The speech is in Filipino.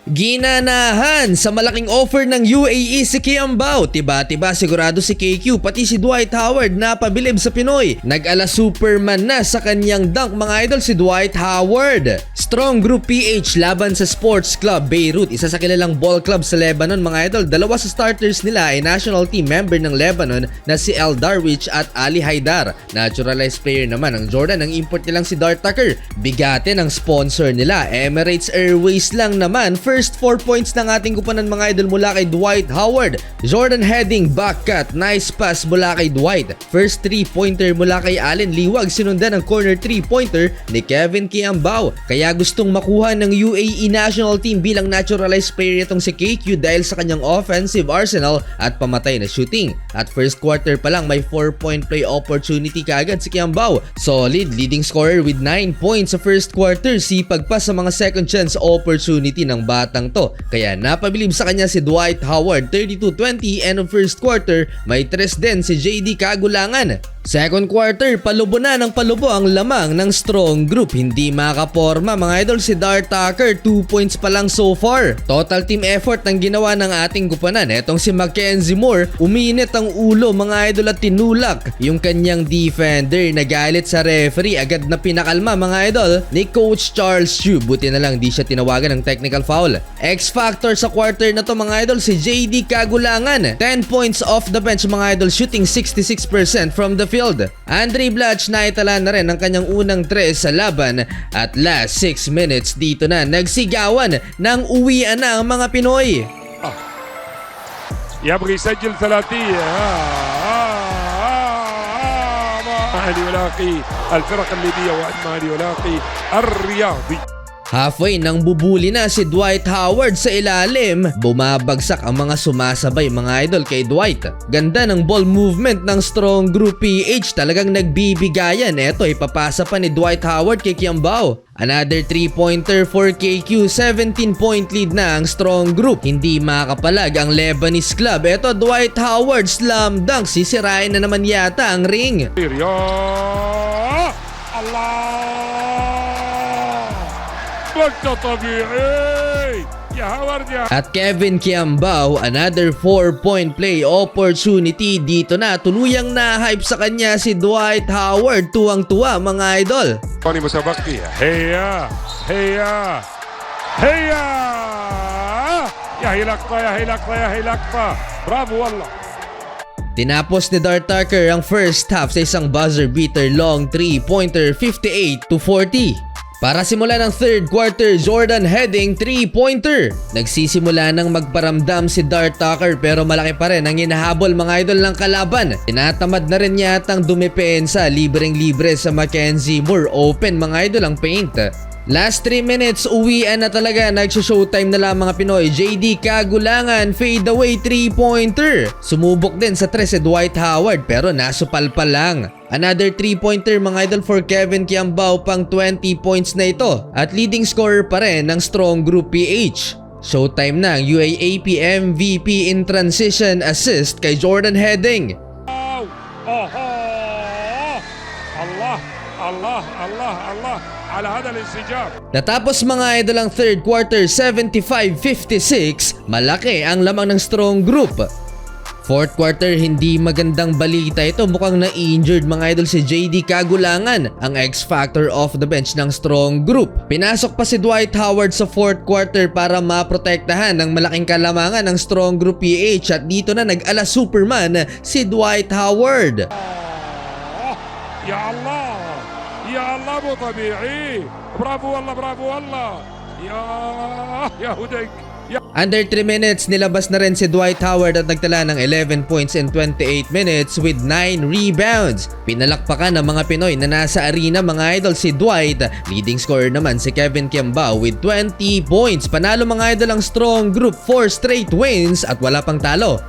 Ginanahan sa malaking offer ng UAE si Kiambao. Tiba-tiba sigurado si KQ pati si Dwight Howard na pabilib sa Pinoy. Nag-ala Superman na sa kanyang dunk mga idol si Dwight Howard. Strong Group PH laban sa Sports Club Beirut, isa sa kilalang ball club sa Lebanon mga idol. Dalawa sa starters nila ay national team member ng Lebanon na si El Darwich at Ali Haidar. Naturalized player naman ng Jordan. Ang import nilang si Dart Tucker. Bigate ng sponsor nila, Emirates Airways lang naman. First 4 points ng ating kupanan mga idol mula kay Dwight Howard. Jordan heading back cut, nice pass mula kay Dwight. First 3-pointer mula kay Allen Liwag, sinundan ng corner 3-pointer ni Kevin Kiambao. Kaya gustong makuha ng UAE national team bilang naturalized player itong si KQ dahil sa kanyang offensive arsenal at pamatay na shooting. At first quarter pa lang may 4-point play opportunity kaagad si Kiambao. Solid leading scorer with 9 points sa first quarter. Sipag pa sa mga second chance opportunity ng batang to. Kaya napabilib sa kanya si Dwight Howard. 32-20 end of first quarter, may 3 din si JD Kagulangan. Second quarter, palubo na ng palubo ang lamang ng strong group. Hindi makaporma mga idol si Dart Tucker, 2 points pa lang so far. Total team effort ang ginawa ng ating kupanan. Etong si Mackenzie Moore, uminit ang ulo mga idol at tinulak yung kanyang defender. Nagalit sa referee, agad na pinakalma mga idol ni Coach Charles Chu. Buti na lang di siya tinawagan ng technical foul. X-factor sa quarter na to mga idol si JD Kagulangan. 10 points off the bench mga idol, shooting 66% from the field. Andre Blatch naitala na rin ang kanyang unang 3 sa laban at last 6 minutes dito na nagsigawan ng uwian na ang mga Pinoy. يبغي يسجل ثلاثية أهلي ولاقي الفرق الليبية وأجمالي ولاقي الرياضي. Halfway nang bubuli na si Dwight Howard sa ilalim, bumabagsak ang mga sumasabay mga idol kay Dwight. Ganda ng ball movement ng strong group PH, talagang nagbibigayan. Eto, ipapasa pa ni Dwight Howard kay Kiambao. Another 3-pointer for KQ, 17-point lead na ang strong group. Hindi makapalag ang Lebanese club. Eto, Dwight Howard slam dunk, sisirain na naman yata ang ring. At Kevin Kiambao, another 4-point play opportunity. Dito na tuluyang na-hype sa kanya si Dwight Howard. Tuwang-tuwa mga idol. Heya! Heya! Heya! Ya hilakta! Bravo wallah! Tinapos ni Dart Tucker ang first half sa isang buzzer beater long 3-pointer, 58-40. Para simula ng third quarter, Jordan heading 3-pointer. Nagsisimula ng magparamdam si Dart Tucker pero malaki pa rin ang hinahabol mga idol ng kalaban. Tinatamad na rin yatang dumepensa, libreng-libre sa Mackenzie Moore. Open mga idol ang paint. Last 3 minutes, uwian na talaga. Nagso-showtime na lang mga Pinoy. JD Kagulangan, fade away 3-pointer. Sumubok din sa 3 si Dwight Howard pero nasupal pa lang. Another 3-pointer mga idol for Kevin Kiambao, pang 20 points na ito. At leading scorer pa rin ng strong group PH. Showtime na ang UAAP MVP in transition assist kay Jordan heading. Allah على هذا الانسجام. Natapos mga idol ang third quarter, 75-56. Malaki ang lamang ng strong group. Fourth quarter, hindi magandang balita ito. Mukhang na-injured mga idol si JD Kagulangan, ang X-factor off the bench ng strong group. Pinasok pa si Dwight Howard sa fourth quarter para maprotektahan ng malaking kalamangan ng strong group PH. At dito na nag-ala Superman si Dwight Howard. Ya Allah! يا الله مو طبيعي. برافو والله يا هديك. Under 3 minutes, nilabas na rin si Dwight Howard at nagtala ng 11 points in 28 minutes with 9 rebounds. Pinalakpakan ng mga Pinoy na nasa arena mga idol si Dwight. Leading scorer naman si Kevin Kiambao with 20 points. Panalo mga idol ang strong group, 4 straight wins at wala pang talo.